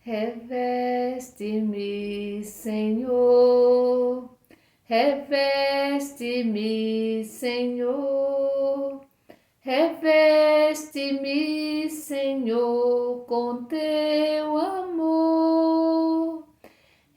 Reveste-me, Senhor, reveste-me, Senhor, reveste-me, Senhor, com teu amor.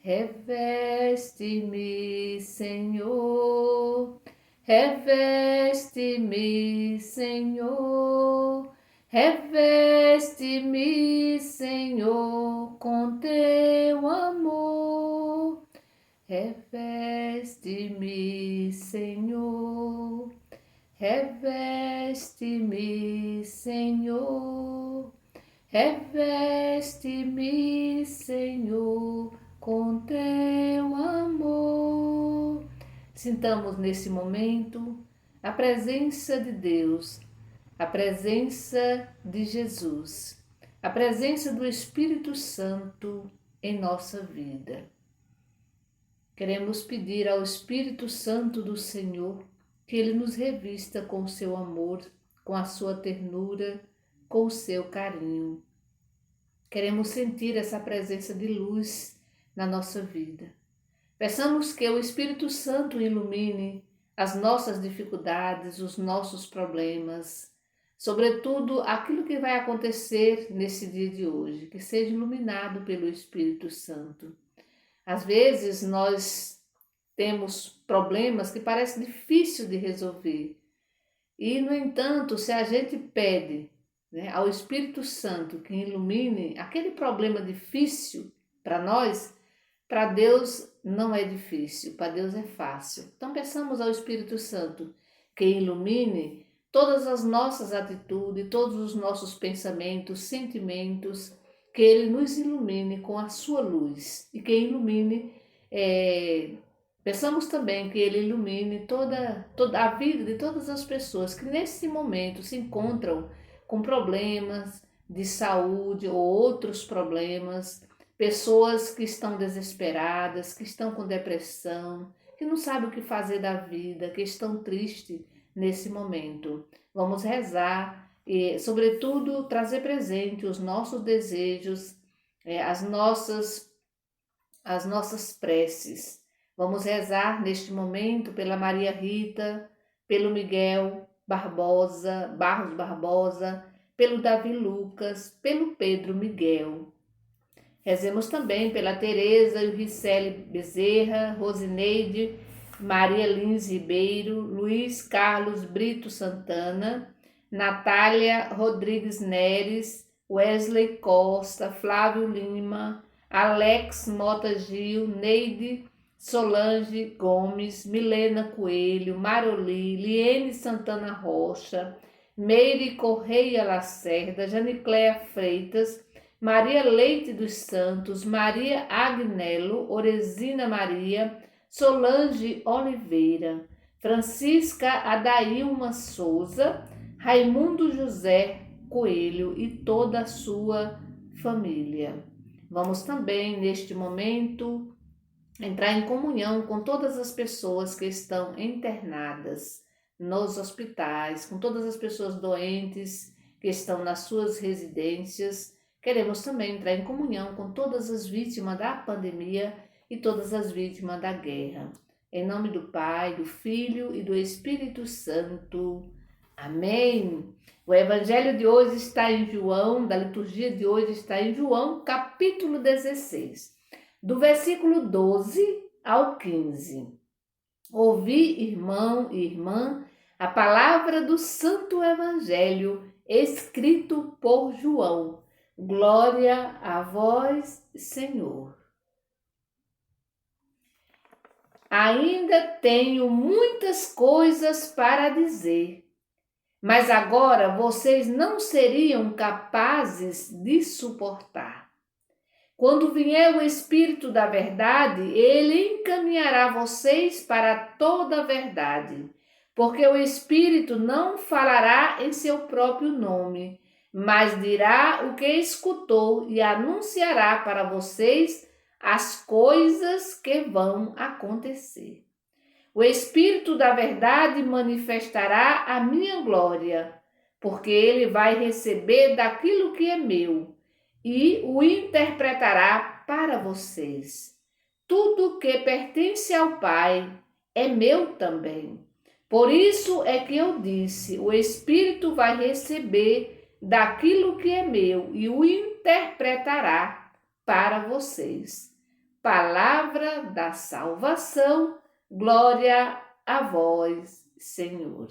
Reveste-me, Senhor, reveste-me, Senhor, reveste-me, Senhor, com teu amor. Reveste-me, Senhor, reveste-me, Senhor, reveste-me, Senhor, com teu amor. Sintamos nesse momento a presença de Deus, a presença de Jesus, a presença do Espírito Santo em nossa vida. Queremos pedir ao Espírito Santo do Senhor que Ele nos revista com o seu amor, com a sua ternura, com o seu carinho. Queremos sentir essa presença de luz na nossa vida. Peçamos que o Espírito Santo ilumine as nossas dificuldades, os nossos problemas, sobretudo aquilo que vai acontecer nesse dia de hoje, que seja iluminado pelo Espírito Santo. Às vezes nós temos problemas que parecem difíceis de resolver e, no entanto, se a gente pede ao Espírito Santo que ilumine aquele problema difícil para nós, para Deus não é difícil, para Deus é fácil. Então peçamos ao Espírito Santo que ilumine todas as nossas atitudes, todos os nossos pensamentos, sentimentos, que Ele nos ilumine com a sua luz e que ilumine, peçamos também que Ele ilumine toda a vida de todas as pessoas que nesse momento se encontram com problemas de saúde ou outros problemas, pessoas que estão desesperadas, que estão com depressão, que não sabem o que fazer da vida, que estão tristes nesse momento. Vamos rezar e, sobretudo, trazer presente os nossos desejos, as nossas preces. Vamos rezar neste momento pela Maria Rita, pelo Miguel Barros Barbosa, pelo Davi Lucas, pelo Pedro Miguel. Rezemos também pela Tereza e o Ricelli Bezerra, Rosineide, Maria Lins Ribeiro, Luiz Carlos Brito Santana, Natália Rodrigues Neres, Wesley Costa, Flávio Lima, Alex Mota Gil, Neide Solange Gomes, Milena Coelho, Maroli, Liene Santana Rocha, Meire Correia Lacerda, Janicléa Freitas, Maria Leite dos Santos, Maria Agnello, Oresina Maria, Solange Oliveira, Francisca Adailma Souza, Raimundo José Coelho e toda a sua família. Vamos também, neste momento, entrar em comunhão com todas as pessoas que estão internadas nos hospitais, com todas as pessoas doentes que estão nas suas residências. Queremos também entrar em comunhão com todas as vítimas da pandemia e todas as vítimas da guerra. Em nome do Pai, do Filho e do Espírito Santo. Amém. O evangelho de hoje está em João, da liturgia de hoje está em João, capítulo 16, do versículo 12 ao 15. Ouvi, irmão e irmã, a palavra do Santo Evangelho escrito por João. Glória a vós, Senhor. Ainda tenho muitas coisas para dizer, mas agora vocês não seriam capazes de suportar. Quando vier o Espírito da verdade, ele encaminhará vocês para toda a verdade, porque o Espírito não falará em seu próprio nome, mas dirá o que escutou e anunciará para vocês as coisas que vão acontecer. O Espírito da verdade manifestará a minha glória, porque ele vai receber daquilo que é meu e o interpretará para vocês. Tudo que pertence ao Pai é meu também. Por isso é que eu disse: o Espírito vai receber daquilo que é meu e o interpretará para vocês. Palavra da salvação, glória a vós, Senhor.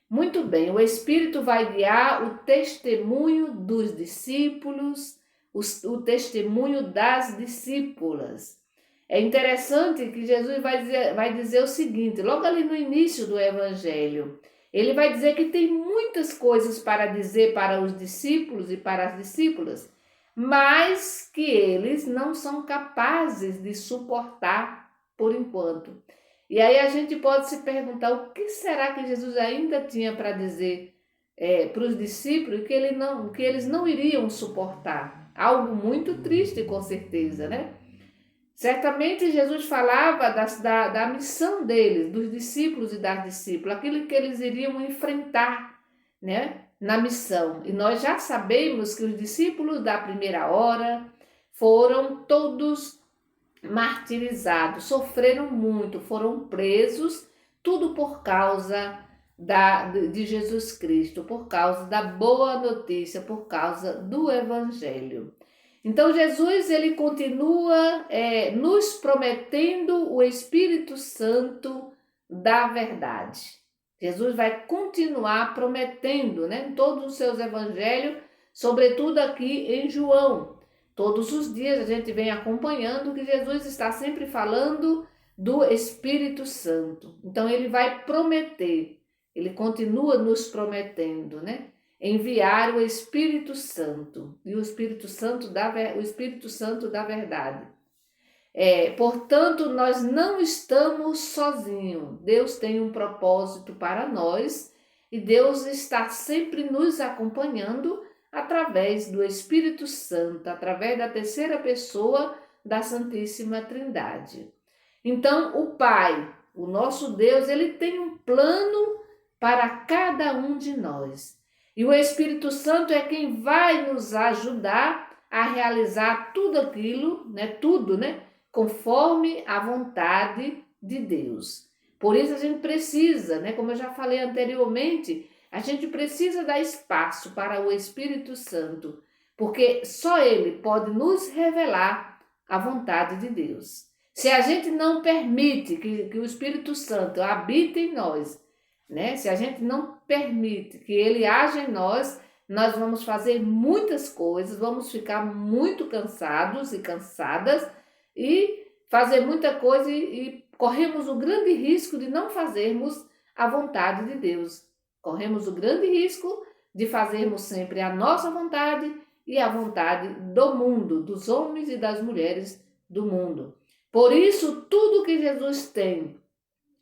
Muito bem, o Espírito vai guiar o testemunho dos discípulos, o testemunho das discípulas. É interessante que Jesus vai dizer o seguinte, logo ali no início do Evangelho, ele vai dizer que tem muitas coisas para dizer para os discípulos e para as discípulas, mas que eles não são capazes de suportar por enquanto. E aí a gente pode se perguntar o que será que Jesus ainda tinha para dizer para os discípulos que eles não iriam suportar. Algo muito triste, com certeza, né? Certamente Jesus falava da missão deles, dos discípulos e das discípulas, aquilo que eles iriam enfrentar, né, na missão. E nós já sabemos que os discípulos da primeira hora foram todos martirizados, sofreram muito, foram presos, tudo por causa de Jesus Cristo, por causa da boa notícia, por causa do Evangelho. Então Jesus ele continua nos prometendo o Espírito Santo da verdade. Jesus vai continuar prometendo, né, em todos os seus evangelhos, sobretudo aqui em João. Todos os dias a gente vem acompanhando que Jesus está sempre falando do Espírito Santo. Então ele vai prometer, ele continua nos prometendo, né? Enviar o Espírito Santo e o Espírito Santo da verdade. Portanto, nós não estamos sozinhos. Deus tem um propósito para nós e Deus está sempre nos acompanhando através do Espírito Santo, através da terceira pessoa da Santíssima Trindade. Então, o Pai, o nosso Deus, ele tem um plano para cada um de nós. E o Espírito Santo é quem vai nos ajudar a realizar tudo aquilo, né, conforme a vontade de Deus. Por isso a gente precisa, né, como eu já falei anteriormente, a gente precisa dar espaço para o Espírito Santo, porque só ele pode nos revelar a vontade de Deus. Se a gente não permite que o Espírito Santo habite em nós, né? Se a gente não permite que ele haja em nós, nós vamos fazer muitas coisas, vamos ficar muito cansados e cansadas e fazer muita coisa e corremos o grande risco de não fazermos a vontade de Deus. Corremos o grande risco de fazermos sempre a nossa vontade e a vontade do mundo, dos homens e das mulheres do mundo. Por isso, tudo que Jesus tem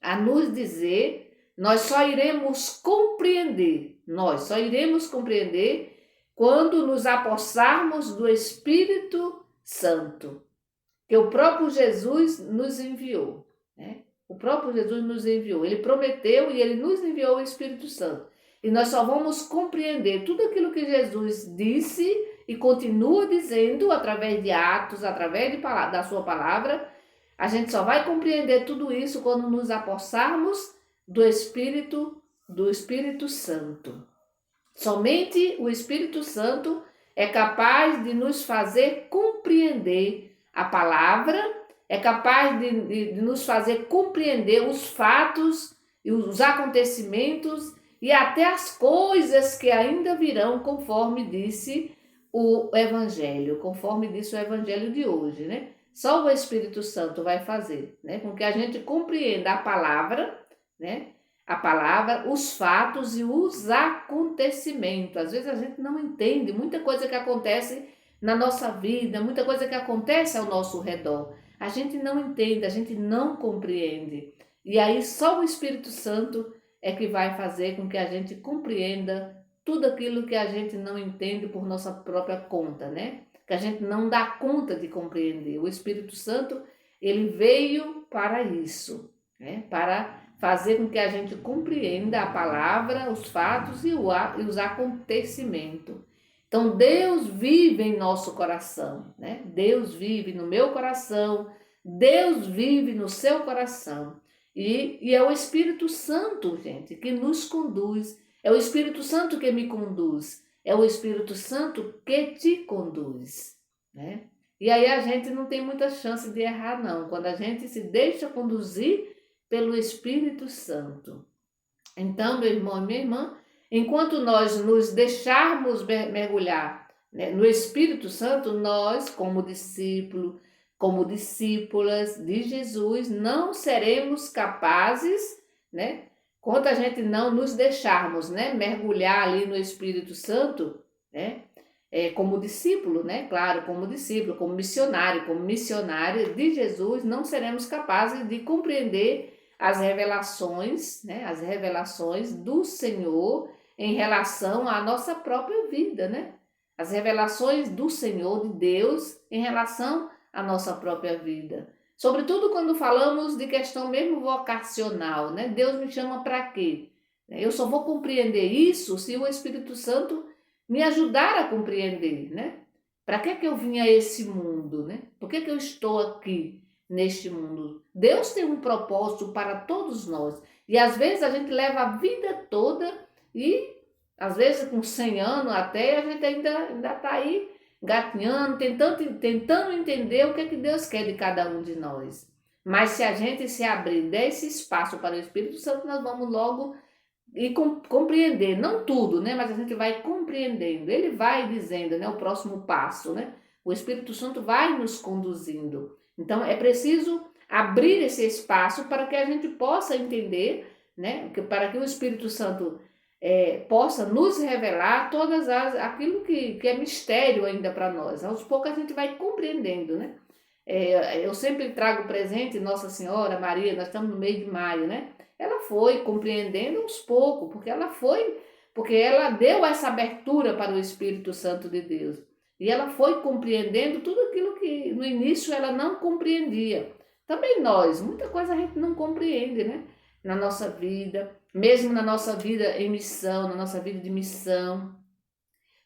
a nos dizer, nós só iremos compreender quando nos apossarmos do Espírito Santo, que o próprio Jesus nos enviou, né? O próprio Jesus nos enviou, ele prometeu e ele nos enviou o Espírito Santo. E nós só vamos compreender tudo aquilo que Jesus disse e continua dizendo através de atos, através da sua palavra. A gente só vai compreender tudo isso quando nos apossarmos do Espírito Santo. Somente o Espírito Santo é capaz de nos fazer compreender a palavra, é capaz de nos fazer compreender os fatos e os acontecimentos e até as coisas que ainda virão, conforme disse o Evangelho, conforme disse o Evangelho de hoje, né? Só o Espírito Santo vai fazer, né? Com que a gente compreenda a palavra, né? A palavra, os fatos e os acontecimentos. Às vezes a gente não entende muita coisa que acontece na nossa vida, muita coisa que acontece ao nosso redor. A gente não entende, a gente não compreende. E aí só o Espírito Santo é que vai fazer com que a gente compreenda tudo aquilo que a gente não entende por nossa própria conta, né? Que a gente não dá conta de compreender. O Espírito Santo, ele veio para isso, né? Para fazer com que a gente compreenda a palavra, os fatos e os acontecimentos. Então Deus vive em nosso coração, né? Deus vive no meu coração, Deus vive no seu coração. E é o Espírito Santo, gente, que nos conduz. É o Espírito Santo que me conduz. É o Espírito Santo que te conduz, né? E aí a gente não tem muita chance de errar, não, quando a gente se deixa conduzir pelo Espírito Santo. Então, meu irmão e minha irmã, enquanto nós nos deixarmos mergulhar, né, no Espírito Santo, nós, como discípulo, como discípulas de Jesus, não seremos capazes, né? Quando a gente não nos deixarmos, né, mergulhar ali no Espírito Santo, né? Como discípulo, né? Claro, como discípulo, como missionária de Jesus, não seremos capazes de compreender as revelações, né? As revelações do Senhor em relação à nossa própria vida, né? As revelações do Senhor, de Deus, em relação à nossa própria vida. Sobretudo quando falamos de questão mesmo vocacional, né? Deus me chama para quê? Eu só vou compreender isso se o Espírito Santo me ajudar a compreender, né? Para que eu vim a esse mundo, né? Por que eu estou aqui neste mundo? Deus tem um propósito para todos nós. E às vezes a gente leva a vida toda e às vezes com 100 anos até a gente ainda está aí gatinhando, tentando entender o que Deus quer de cada um de nós. Mas se a gente se abrir, der esse espaço para o Espírito Santo, nós vamos logo e compreender, não tudo, né? Mas a gente vai compreendendo. Ele vai dizendo, né? O próximo passo, né? O Espírito Santo vai nos conduzindo. Então é preciso abrir esse espaço para que a gente possa entender, né? Para que o Espírito Santo possa nos revelar aquilo que é mistério ainda para nós. Aos poucos a gente vai compreendendo, né? Eu sempre trago presente Nossa Senhora, Maria, nós estamos no mês de maio, né? Ela foi compreendendo aos poucos, porque ela deu essa abertura para o Espírito Santo de Deus. E ela foi compreendendo tudo aquilo que no início ela não compreendia. Também nós, muita coisa a gente não compreende, né? Na nossa vida, mesmo na nossa vida em missão, na nossa vida de missão,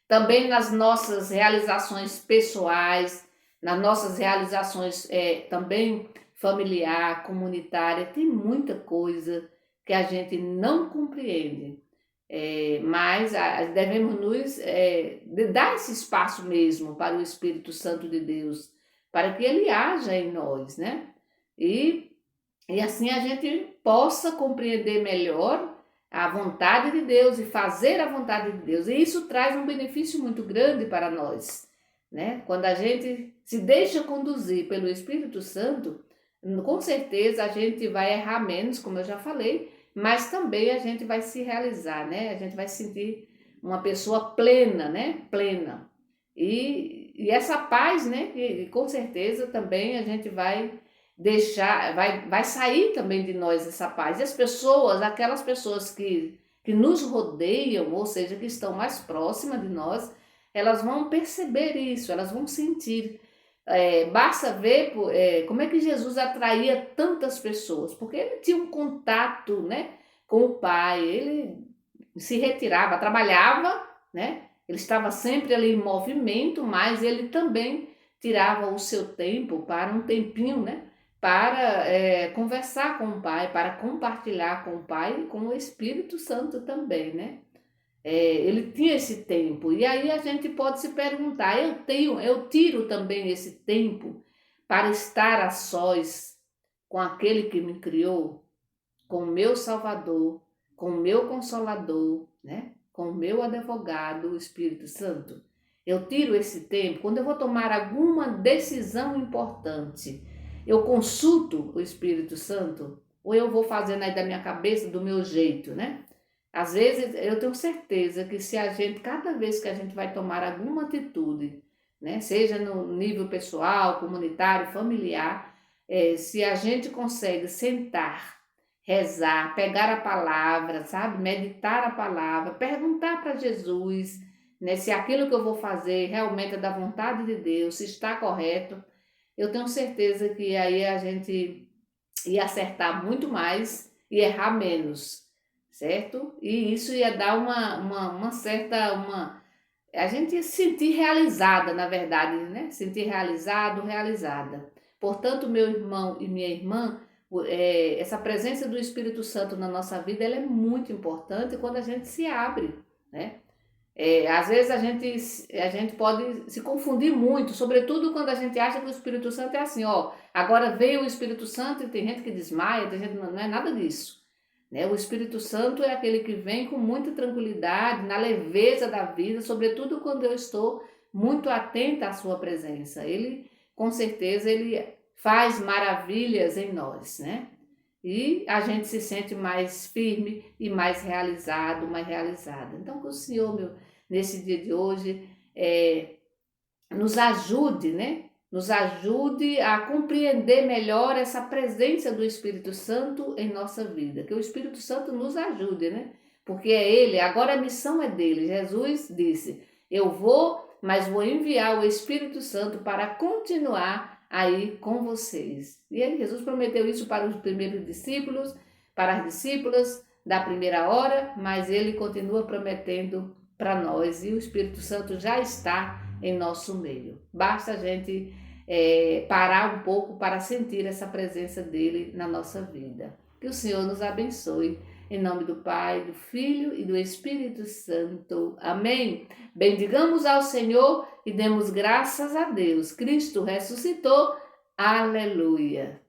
também nas nossas realizações pessoais, nas nossas realizações também familiar, comunitária, tem muita coisa que a gente não compreende. Mas devemos nos dar esse espaço mesmo para o Espírito Santo de Deus, para que ele haja em nós, né? E assim a gente possa compreender melhor a vontade de Deus e fazer a vontade de Deus. E isso traz um benefício muito grande para nós, né? Quando a gente se deixa conduzir pelo Espírito Santo, com certeza a gente vai errar menos, como eu já falei, mas também a gente vai se realizar, né? A gente vai se sentir uma pessoa plena, né? Plena. E essa paz, né? E com certeza também a gente vai deixar, vai sair também de nós essa paz. E as pessoas, aquelas pessoas que nos rodeiam, ou seja, que estão mais próximas de nós, elas vão perceber isso, elas vão sentir. Basta ver como é que Jesus atraía tantas pessoas, porque ele tinha um contato, né, com o Pai, ele se retirava, trabalhava, né, ele estava sempre ali em movimento, mas ele também tirava o seu tempo para um tempinho, né, para conversar com o Pai, para compartilhar com o Pai e com o Espírito Santo também, né? Ele tinha esse tempo. E aí a gente pode se perguntar, eu tiro também esse tempo para estar a sós com aquele que me criou, com o meu Salvador, com o meu Consolador, né? Com o meu advogado, o Espírito Santo. Eu tiro esse tempo quando eu vou tomar alguma decisão importante. Eu consulto o Espírito Santo ou eu vou fazendo aí da minha cabeça, do meu jeito, né? Às vezes eu tenho certeza que se a gente, cada vez que a gente vai tomar alguma atitude, né, seja no nível pessoal, comunitário, familiar, se a gente consegue sentar, rezar, pegar a palavra, sabe, meditar a palavra, perguntar para Jesus, né, se aquilo que eu vou fazer realmente é da vontade de Deus, se está correto, eu tenho certeza que aí a gente ia acertar muito mais e errar menos, certo? E isso ia dar uma certa, a gente se sentir realizada, na verdade, né? Sentir realizado, realizada. Portanto, meu irmão e minha irmã, essa presença do Espírito Santo na nossa vida, ela é muito importante quando a gente se abre, né? Às vezes a gente pode se confundir muito, sobretudo quando a gente acha que o Espírito Santo é assim, ó, agora veio o Espírito Santo e tem gente que desmaia, tem gente que não é nada disso. Né? O Espírito Santo é aquele que vem com muita tranquilidade, na leveza da vida, sobretudo quando eu estou muito atenta à sua presença. Ele, com certeza, ele faz maravilhas em nós, né? E a gente se sente mais firme e mais realizado, mais realizada. Então, que o Senhor, meu, nesse dia de hoje, nos ajude, né? Nos ajude a compreender melhor essa presença do Espírito Santo em nossa vida. Que o Espírito Santo nos ajude, né? Porque é Ele, agora a missão é dele. Jesus disse: Eu vou, mas vou enviar o Espírito Santo para continuar aí com vocês. E Jesus prometeu isso para os primeiros discípulos, para as discípulas da primeira hora, mas ele continua prometendo para nós e o Espírito Santo já está em nosso meio. Basta a gente parar um pouco para sentir essa presença dele na nossa vida. Que o Senhor nos abençoe. Em nome do Pai, do Filho e do Espírito Santo. Amém. Bendigamos ao Senhor e demos graças a Deus. Cristo ressuscitou. Aleluia.